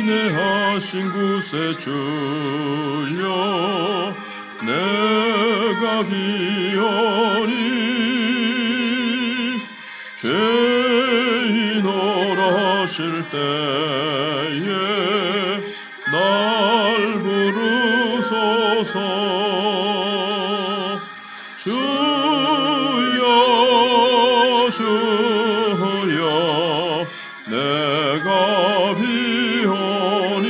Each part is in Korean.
인내하신 구세주여 내가 비오니 죄인오라 하실 때에 날 부르소서. 주여 주여 내가 비오니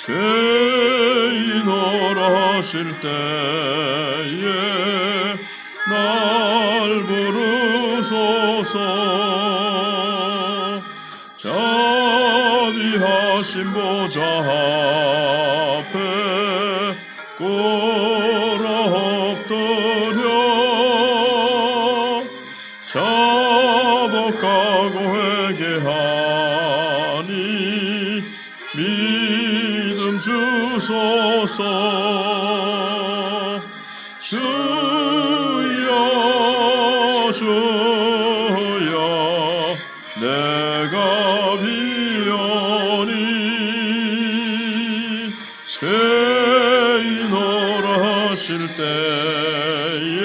죄인오라 하실 때에 날 부르소서. 자비하신 보좌 앞에 꿇어 엎드려 자복하고 회개하니 믿음 주소서. 주여 주여 내가 비오니 죄인오라 하실 때에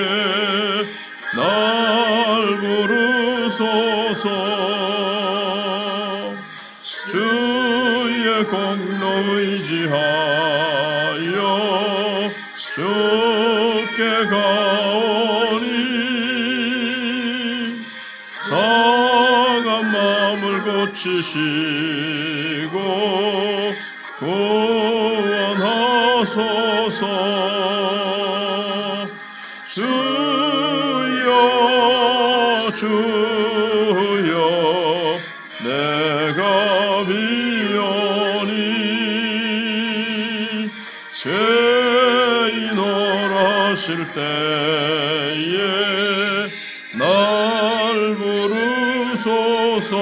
날 부르소서. 주의 공로 의지하여 주께 가오니 상한 마음을 고치시고 구원하소서. 주여 주여 내가 비오니 죄인오라 하실 때에 날 부르소서.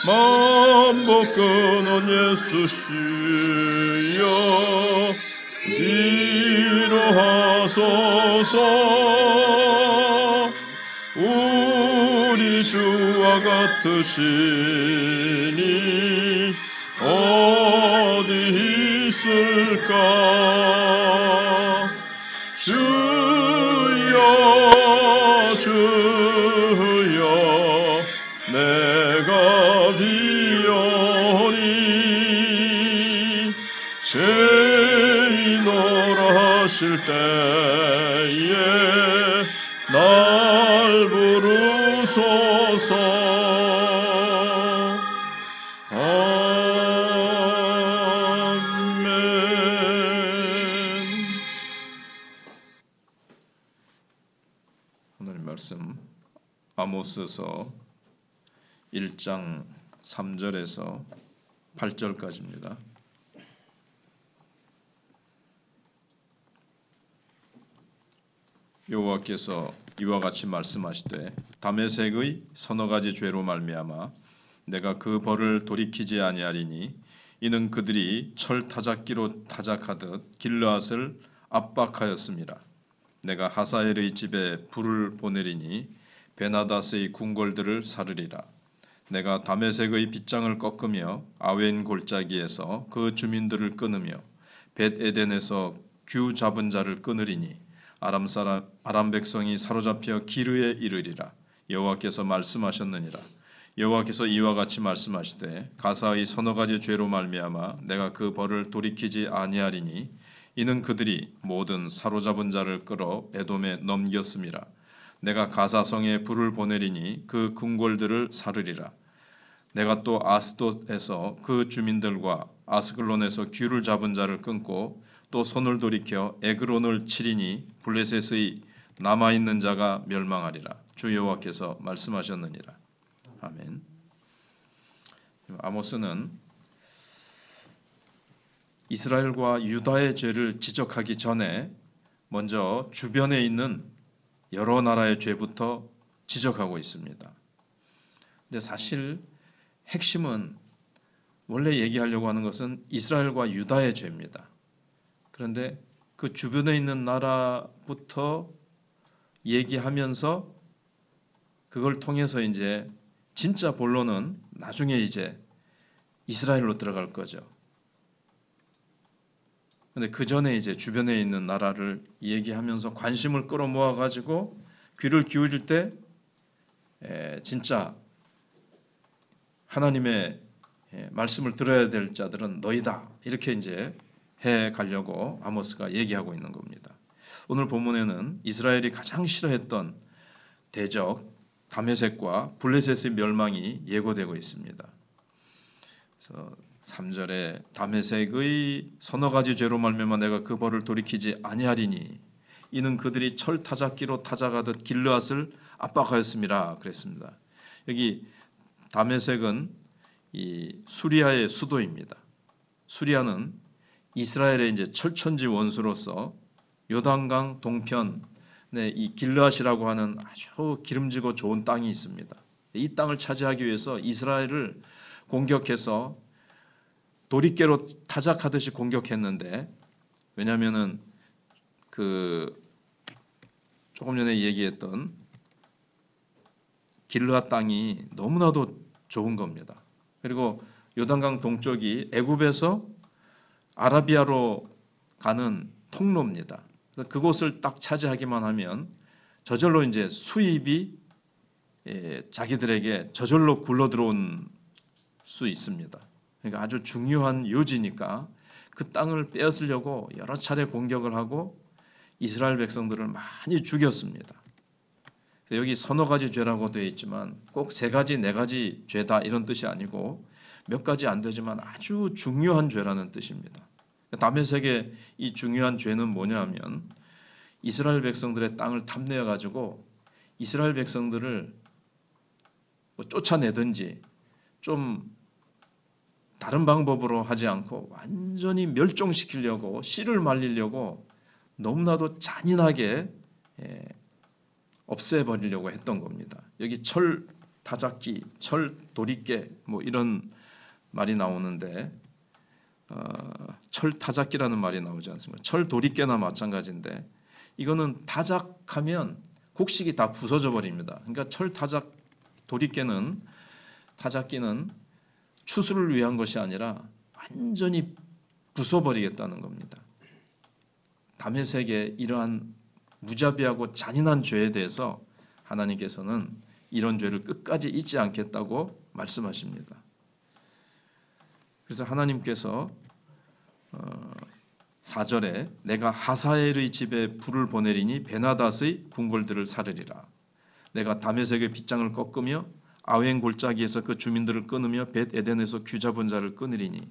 만복 끊은 예수 주여 위로하소서. 우리 주와 같으시니 어디 있을까. 주여 주여 내가 비오니 죄인오라 하실 때에 날 부르소서. 아멘. 오늘 말씀 아모스서 1장 3절에서 8절까지입니다. 여호와께서 이와 같이 말씀하시되 다메섹의 서너 가지 죄로 말미암아 내가 그 벌을 돌이키지 아니하리니 이는 그들이 철 타작기로 타작하듯 길르앗을 압박하였음이라. 내가 하사엘의 집에 불을 보내리니 베나닷의 궁궐들을 사르리라. 내가 다메섹의 빗장을 꺾으며 아웬 골짜기에서 그 주민들을 끊으며 벳에덴에서 규 잡은 자를 끊으리니 아람 백성이 사로잡혀 기르에 이르리라. 여호와께서 말씀하셨느니라. 여호와께서 이와 같이 말씀하시되 가사의 서너 가지 죄로 말미암아 내가 그 벌을 돌이키지 아니하리니 이는 그들이 모든 사로잡은 자를 끌어 에돔에 넘겼음이라. 내가 가사성에 불을 보내리니 그 궁궐들을 사르리라. 내가 또 아스돗에서 그 주민들과 아스글론에서 규를 잡은 자를 끊고 또 손을 돌이켜 에그론을 치리니 블레셋의 남아있는 자가 멸망하리라. 주 여호와께서 말씀하셨느니라. 아멘. 아모스는 이스라엘과 유다의 죄를 지적하기 전에 먼저 주변에 있는 여러 나라의 죄부터 지적하고 있습니다. 근데 사실 핵심은 원래 얘기하려고 하는 것은 이스라엘과 유다의 죄입니다. 그런데 그 주변에 있는 나라부터 얘기하면서 그걸 통해서 이제 진짜 본론은 나중에 이제 이스라엘로 들어갈 거죠. 근데 그 전에 이제 주변에 있는 나라를 얘기하면서 관심을 끌어모아 가지고 귀를 기울일 때 진짜 하나님의 말씀을 들어야 될 자들은 너희다. 이렇게 이제 해 가려고 아모스가 얘기하고 있는 겁니다. 오늘 본문에는 이스라엘이 가장 싫어했던 대적 다메섹과 블레셋의 멸망이 예고되고 있습니다. 그래서 3절에 다메섹의 서너 가지 죄로 말미암아 내가 그 벌을 돌이키지 아니하리니 이는 그들이 철 타작기로 타작하듯 길르앗을 압박하였음이라 그랬습니다. 여기 다메섹은 이 수리아의 수도입니다. 수리아는 이스라엘의 이제 철천지 원수로서 요단강 동편에 이 길르앗이라고 하는 아주 기름지고 좋은 땅이 있습니다. 이 땅을 차지하기 위해서 이스라엘을 공격해서 도리깨로 타작하듯이 공격했는데, 왜냐하면은 그 조금 전에 얘기했던 길르앗 땅이 너무나도 좋은 겁니다. 그리고 요단강 동쪽이 애굽에서 아라비아로 가는 통로입니다. 그곳을 딱 차지하기만 하면 저절로 이제 수입이 자기들에게 저절로 굴러 들어온 수 있습니다. 그러니까 아주 중요한 요지니까 그 땅을 빼앗으려고 여러 차례 공격을 하고 이스라엘 백성들을 많이 죽였습니다. 여기 서너 가지 죄라고 되어 있지만 꼭 세 가지, 네 가지 죄다 이런 뜻이 아니고 몇 가지 안 되지만 아주 중요한 죄라는 뜻입니다. 다메섹의 이 중요한 죄는 뭐냐 하면 이스라엘 백성들의 땅을 탐내어 가지고 이스라엘 백성들을 쫓아내든지 좀 다른 방법으로 하지 않고 완전히 멸종시키려고 씨를 말리려고 너무나도 잔인하게 없애버리려고 했던 겁니다. 여기 철 타작기, 철 도리깨 뭐 이런 말이 나오는데 철 타작기라는 말이 나오지 않습니까? 철 도리깨나 마찬가지인데 이거는 타작하면 곡식이 다 부서져 버립니다. 그러니까 철 타작 도리깨는 타작기는 추수를 위한 것이 아니라 완전히 부숴버리겠다는 겁니다. 다메섹의 이러한 무자비하고 잔인한 죄에 대해서 하나님께서는 이런 죄를 끝까지 잊지 않겠다고 말씀하십니다. 그래서 하나님께서 4절에 내가 하사엘의 집에 불을 보내리니 베나닷의 궁궐들을 사르리라. 내가 다메섹의 빗장을 꺾으며 아웬 골짜기에서 그 주민들을 끊으며 벳 에덴에서 귀 잡은 자를 끊으리니,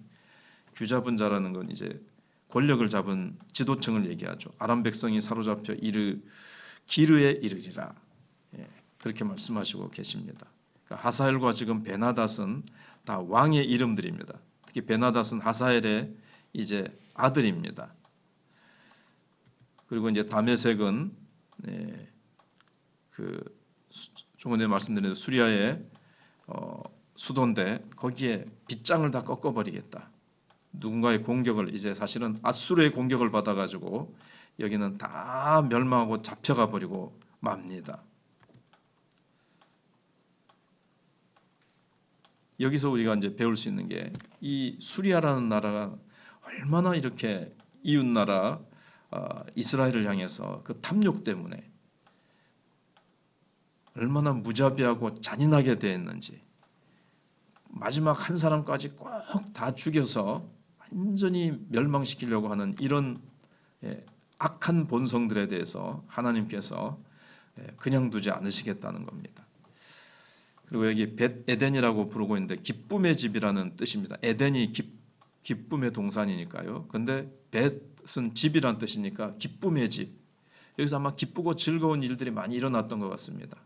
귀 잡은 자라는 건 이제 권력을 잡은 지도층을 얘기하죠. 아람 백성이 사로잡혀 기르에 이르리라. 그렇게 말씀하시고 계십니다. 그러니까 하사엘과 지금 베나닷은 다 왕의 이름들입니다. 특히 베나닷은 하사엘의 이제 아들입니다. 그리고 이제 다메섹은 그 조금 전에 말씀드린 수리아의 수도인데 거기에 빗장을 다 꺾어버리겠다. 누군가의 공격을 이제 사실은 아수르의 공격을 받아가지고 여기는 다 멸망하고 잡혀가 버리고 맙니다. 여기서 우리가 이제 배울 수 있는 게 이 수리아라는 나라가 얼마나 이렇게 이웃 나라 이스라엘을 향해서 그 탐욕 때문에 얼마나 무자비하고 잔인하게 대했는지, 마지막 한 사람까지 꼭 다 죽여서 완전히 멸망시키려고 하는 이런 악한 본성들에 대해서 하나님께서 그냥 두지 않으시겠다는 겁니다. 그리고 여기 벳 에덴이라고 부르고 있는데 기쁨의 집이라는 뜻입니다. 에덴이 기쁨의 동산이니까요. 근데 벳은 집이란 뜻이니까 기쁨의 집. 여기서 아마 기쁘고 즐거운 일들이 많이 일어났던 것 같습니다.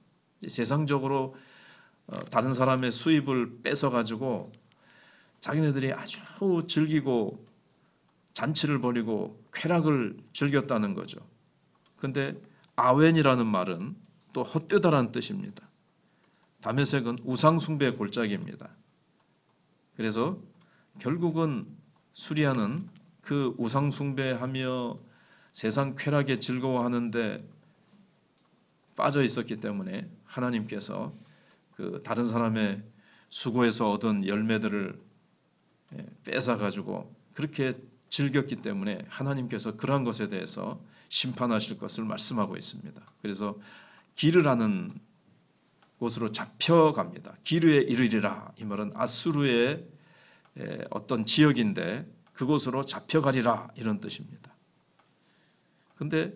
세상적으로 다른 사람의 수입을 뺏어 가지고 자기네들이 아주 즐기고 잔치를 벌이고 쾌락을 즐겼다는 거죠. 근데 아웬이라는 말은 또 헛되다라는 뜻입니다. 다메섹은 우상 숭배의 골짜기입니다. 그래서 결국은 수리아는 그 우상 숭배하며 세상 쾌락에 즐거워하는데 빠져 있었기 때문에 하나님께서 그 다른 사람의 수고에서 얻은 열매들을 뺏어 가지고 그렇게 즐겼기 때문에 하나님께서 그러한 것에 대해서 심판하실 것을 말씀하고 있습니다. 그래서 기르라는 곳으로 잡혀갑니다. 기르에 이르리라. 이 말은 아수르의 어떤 지역인데 그곳으로 잡혀가리라 이런 뜻입니다. 그런데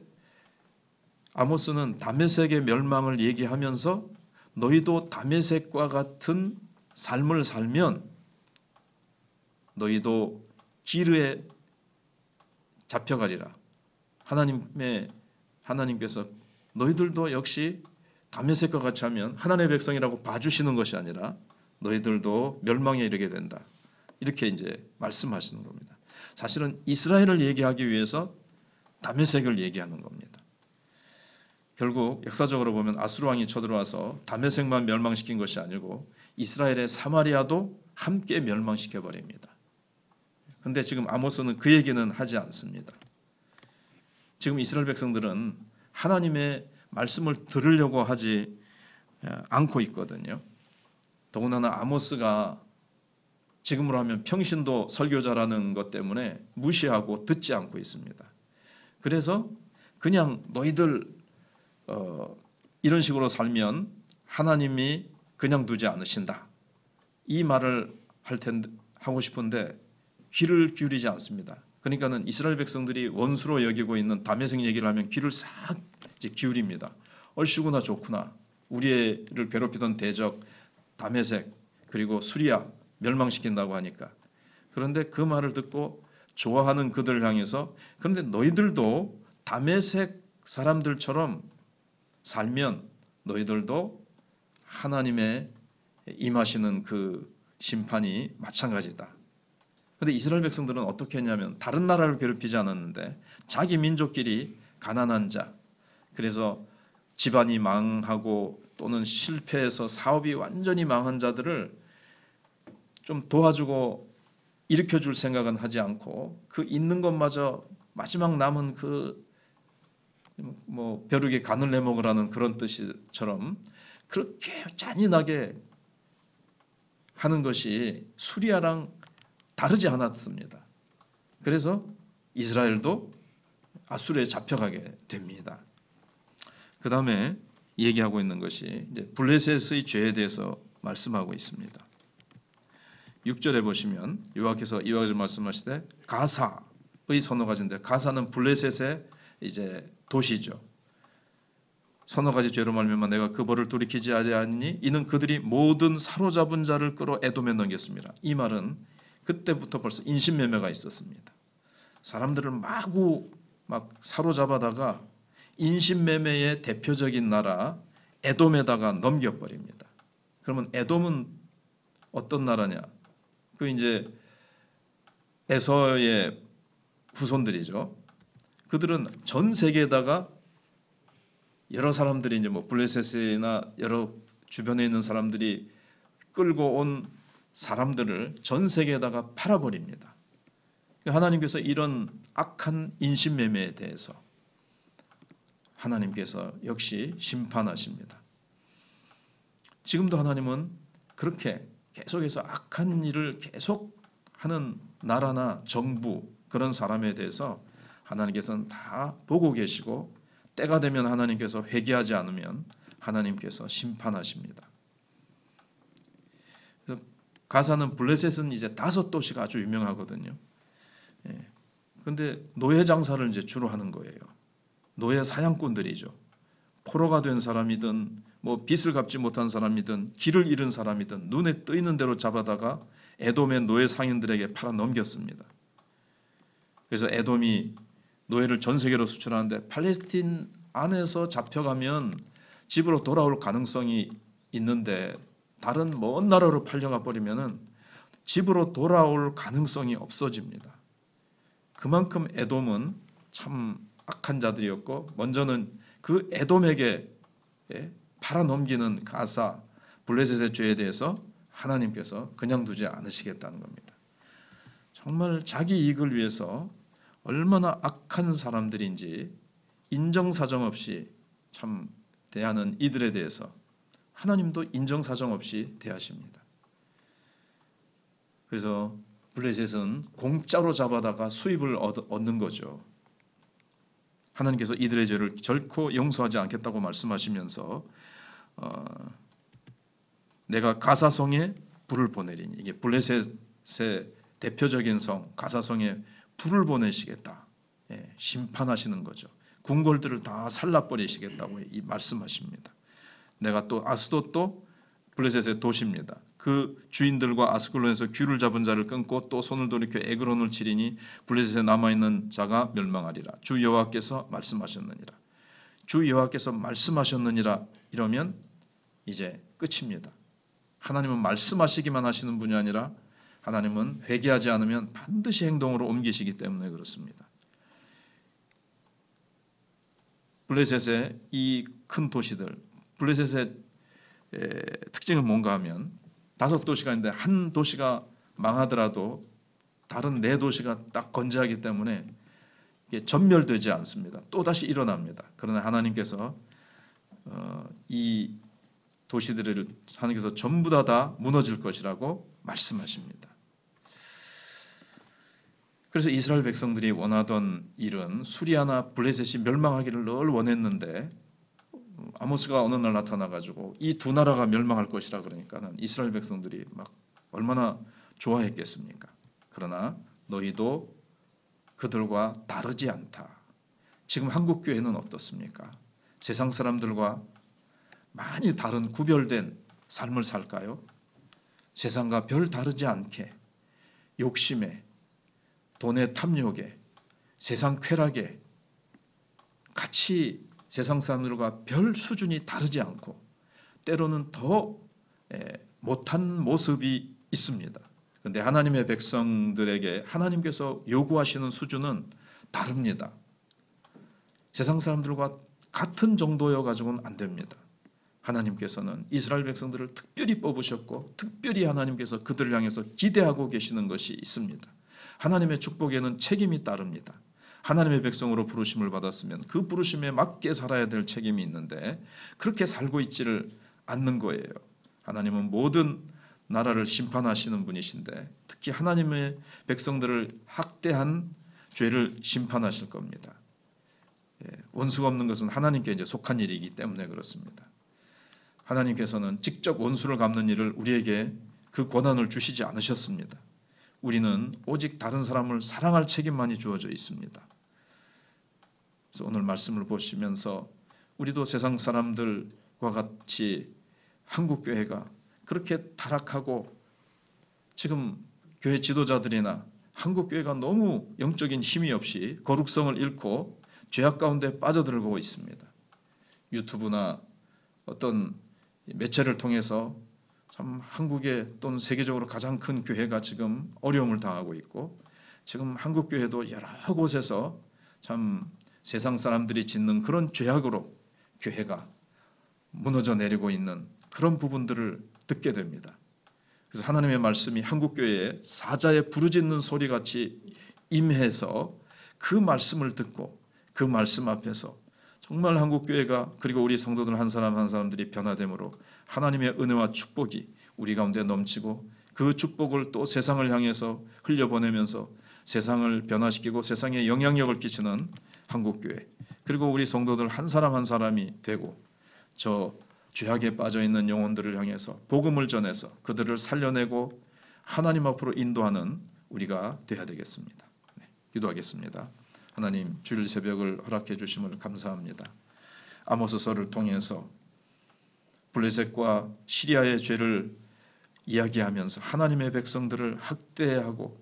아모스는 다메섹의 멸망을 얘기하면서 너희도 다메섹과 같은 삶을 살면 너희도 기르에 잡혀가리라. 하나님께서 너희들도 역시 다메섹과 같이 하면 하나님의 백성이라고 봐주시는 것이 아니라 너희들도 멸망에 이르게 된다. 이렇게 이제 말씀하시는 겁니다. 사실은 이스라엘을 얘기하기 위해서 다메섹을 얘기하는 겁니다. 결국 역사적으로 보면 아수르 왕이 쳐들어와서 다메섹만 멸망시킨 것이 아니고 이스라엘의 사마리아도 함께 멸망시켜 버립니다. 그런데 지금 아모스는 그 얘기는 하지 않습니다. 지금 이스라엘 백성들은 하나님의 말씀을 들으려고 하지 않고 있거든요. 더군다나 아모스가 지금으로 하면 평신도 설교자라는 것 때문에 무시하고 듣지 않고 있습니다. 그래서 그냥 너희들 이런 식으로 살면 하나님이 그냥 두지 않으신다. 이 말을 하고 싶은데 귀를 기울이지 않습니다. 그러니까는 이스라엘 백성들이 원수로 여기고 있는 다메섹 얘기를 하면 귀를 싹 이제 기울입니다. 얼씨구나 좋구나. 우리를 괴롭히던 대적 다메섹 그리고 수리아 멸망시킨다고 하니까. 그런데 그 말을 듣고 좋아하는 그들을 향해서 그런데 너희들도 다메섹 사람들처럼 살면 너희들도 하나님의 임하시는 그 심판이 마찬가지다. 그런데 이스라엘 백성들은 어떻게 했냐면 다른 나라를 괴롭히지 않았는데 자기 민족끼리 가난한 자, 그래서 집안이 망하고 또는 실패해서 사업이 완전히 망한 자들을 좀 도와주고 일으켜줄 생각은 하지 않고 그 있는 것마저 마지막 남은 그 벼룩에 간을 내먹으라는 그런 뜻처럼 그렇게 잔인하게 하는 것이 수리아랑 다르지 않았습니다. 그래서 이스라엘도 아수르에 잡혀가게 됩니다. 그 다음에 얘기하고 있는 것이 이제 블레셋의 죄에 대해서 말씀하고 있습니다. 6절에 보시면 여호와께서 이와 같이 말씀하시되 가사의 서너 가지인데 가사는 블레셋의 이제 도시죠. 서너 가지 죄로 말미암아 내가 그 벌을 돌이키지 아니하니 이는 그들이 모든 사로잡은 자를 끌어 에돔에 넘겼습니다. 이 말은 그때부터 벌써 인신매매가 있었습니다. 사람들을 마구 막 사로잡아다가 인신매매의 대표적인 나라 에돔에다가 넘겨버립니다. 그러면 에돔은 어떤 나라냐? 그 이제 에서의 후손들이죠. 그들은 전 세계에다가 여러 사람들이 이제 뭐 블레셋이나 여러 주변에 있는 사람들이 끌고 온 사람들을 전 세계에다가 팔아버립니다. 하나님께서 이런 악한 인신매매에 대해서 하나님께서 역시 심판하십니다. 지금도 하나님은 그렇게 계속해서 악한 일을 계속 하는 나라나 정부 그런 사람에 대해서 하나님께서는 다 보고 계시고 때가 되면 하나님께서 회개하지 않으면 하나님께서 심판하십니다. 그래서 가사는 블레셋은 이제 5도시가 아주 유명하거든요. 그런데 노예 장사를 이제 주로 하는 거예요. 노예 사냥꾼들이죠. 포로가 된 사람이든 뭐 빚을 갚지 못한 사람이든 길을 잃은 사람이든 눈에 뜨이는 대로 잡아다가 에돔의 노예 상인들에게 팔아 넘겼습니다. 그래서 에돔이 노예를 전 세계로 수출하는데 팔레스틴 안에서 잡혀가면 집으로 돌아올 가능성이 있는데 다른 먼 나라로 팔려가 버리면은 집으로 돌아올 가능성이 없어집니다. 그만큼 에돔은 참 악한 자들이었고 먼저는 그 에돔에게 팔아 넘기는 가사 블레셋의 죄에 대해서 하나님께서 그냥 두지 않으시겠다는 겁니다. 정말 자기 이익을 위해서 얼마나 악한 사람들인지 인정사정 없이 참 대하는 이들에 대해서 하나님도 인정사정 없이 대하십니다. 그래서 블레셋은 공짜로 잡아다가 수입을 얻는 거죠. 하나님께서 이들의 죄를 결코 용서하지 않겠다고 말씀하시면서 내가 가사성에 불을 보내리니, 이게 블레셋의 대표적인 성 가사성에 불을 보내시겠다. 심판하시는 거죠. 궁궐들을 다 살라버리시겠다고 말씀하십니다. 내가 또 아스돗도 블레셋의 도시입니다. 그 주인들과 아스클론에서 귀를 잡은 자를 끊고 또 손을 돌이켜 에그론을 치리니 블레셋에 남아있는 자가 멸망하리라. 주 여호와께서 말씀하셨느니라. 주 여호와께서 말씀하셨느니라 이러면 이제 끝입니다. 하나님은 말씀하시기만 하시는 분이 아니라 하나님은 회개하지 않으면 반드시 행동으로 옮기시기 때문에 그렇습니다. 블레셋의 이 큰 도시들, 블레셋의 특징은 뭔가 하면 5도시가 있는데 한 도시가 망하더라도 다른 4도시가 딱 건재하기 때문에 이게 전멸되지 않습니다. 또다시 일어납니다. 그러나 하나님께서 이 도시들을 하나님께서 전부 다 무너질 것이라고 말씀하십니다. 그래서 이스라엘 백성들이 원하던 일은 수리아나 블레셋이 멸망하기를 늘 원했는데 아모스가 어느 날 나타나가지고 이 두 나라가 멸망할 것이라 그러니까는 이스라엘 백성들이 막 얼마나 좋아했겠습니까? 그러나 너희도 그들과 다르지 않다. 지금 한국 교회는 어떻습니까? 세상 사람들과 많이 다른 구별된 삶을 살까요? 세상과 별 다르지 않게 욕심에, 돈의 탐욕에, 세상 쾌락에 같이 세상 사람들과 별 수준이 다르지 않고 때로는 더 못한 모습이 있습니다. 그런데 하나님의 백성들에게 하나님께서 요구하시는 수준은 다릅니다. 세상 사람들과 같은 정도여 가지고는 안 됩니다. 하나님께서는 이스라엘 백성들을 특별히 뽑으셨고 특별히 하나님께서 그들을 향해서 기대하고 계시는 것이 있습니다. 하나님의 축복에는 책임이 따릅니다. 하나님의 백성으로 부르심을 받았으면 그 부르심에 맞게 살아야 될 책임이 있는데 그렇게 살고 있지를 않는 거예요. 하나님은 모든 나라를 심판하시는 분이신데 특히 하나님의 백성들을 학대한 죄를 심판하실 겁니다. 원수가 없는 것은 하나님께 이제 속한 일이기 때문에 그렇습니다. 하나님께서는 직접 원수를 갚는 일을 우리에게 그 권한을 주시지 않으셨습니다. 우리는 오직 다른 사람을 사랑할 책임만이 주어져 있습니다. 그래서 오늘 말씀을 보시면서 우리도 세상 사람들과 같이 한국교회가 그렇게 타락하고 지금 교회 지도자들이나 한국교회가 너무 영적인 힘이 없이 거룩성을 잃고 죄악 가운데 빠져들고 있습니다. 유튜브나 어떤 매체를 통해서 참 한국에 또는 세계적으로 가장 큰 교회가 지금 어려움을 당하고 있고 지금 한국교회도 여러 곳에서 참 세상 사람들이 짓는 그런 죄악으로 교회가 무너져 내리고 있는 그런 부분들을 듣게 됩니다. 그래서 하나님의 말씀이 한국교회에 사자의 부르짖는 소리같이 임해서 그 말씀을 듣고 그 말씀 앞에서 정말 한국교회가 그리고 우리 성도들 한 사람 한 사람들이 변화됨으로 하나님의 은혜와 축복이 우리 가운데 넘치고 그 축복을 또 세상을 향해서 흘려보내면서 세상을 변화시키고 세상에 영향력을 끼치는 한국교회 그리고 우리 성도들 한 사람 한 사람이 되고 저 죄악에 빠져있는 영혼들을 향해서 복음을 전해서 그들을 살려내고 하나님 앞으로 인도하는 우리가 되어야 되겠습니다. 기도하겠습니다. 하나님 주일 새벽을 허락해 주심을 감사합니다. 아모스서를 통해서 블레셋과 시리아의 죄를 이야기하면서 하나님의 백성들을 학대하고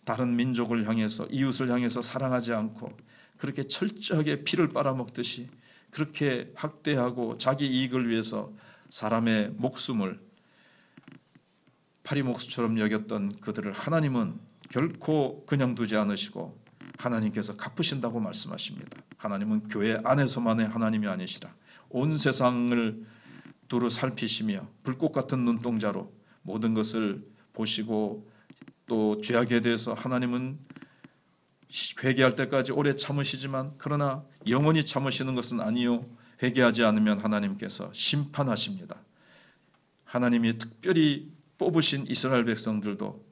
다른 민족을 향해서 이웃을 향해서 사랑하지 않고 그렇게 철저하게 피를 빨아먹듯이 그렇게 학대하고 자기 이익을 위해서 사람의 목숨을 파리목수처럼 여겼던 그들을 하나님은 결코 그냥 두지 않으시고 하나님께서 갚으신다고 말씀하십니다. 하나님은 교회 안에서만의 하나님이 아니시라 온 세상을 두루 살피시며 불꽃 같은 눈동자로 모든 것을 보시고 또 죄악에 대해서 하나님은 회개할 때까지 오래 참으시지만 그러나 영원히 참으시는 것은 아니요. 회개하지 않으면 하나님께서 심판하십니다. 하나님이 특별히 뽑으신 이스라엘 백성들도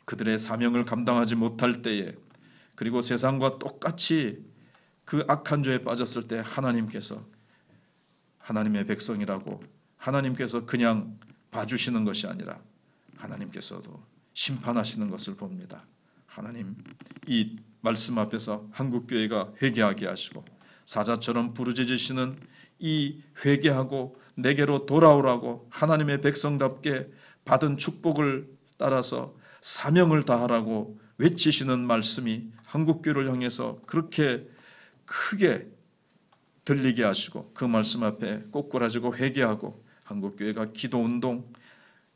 그들의 사명을 감당하지 못할 때에 그리고 세상과 똑같이 그 악한 죄에 빠졌을 때 하나님께서 하나님의 백성이라고 하나님께서 그냥 봐주시는 것이 아니라 하나님께서도 심판하시는 것을 봅니다. 하나님 이 말씀 앞에서 한국교회가 회개하게 하시고 사자처럼 부르짖으시는 이 회개하고 내게로 돌아오라고 하나님의 백성답게 받은 축복을 따라서 사명을 다하라고 외치시는 말씀이 한국교회를 향해서 그렇게 크게 들리게 하시고 그 말씀 앞에 꼬꾸라지고 회개하고 한국교회가 기도운동,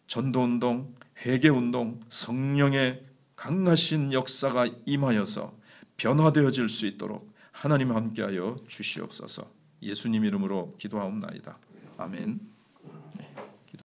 전도운동, 회개운동, 성령의 강하신 역사가 임하여서 변화되어질 수 있도록 하나님 함께하여 주시옵소서. 예수님 이름으로 기도하옵나이다. 아멘.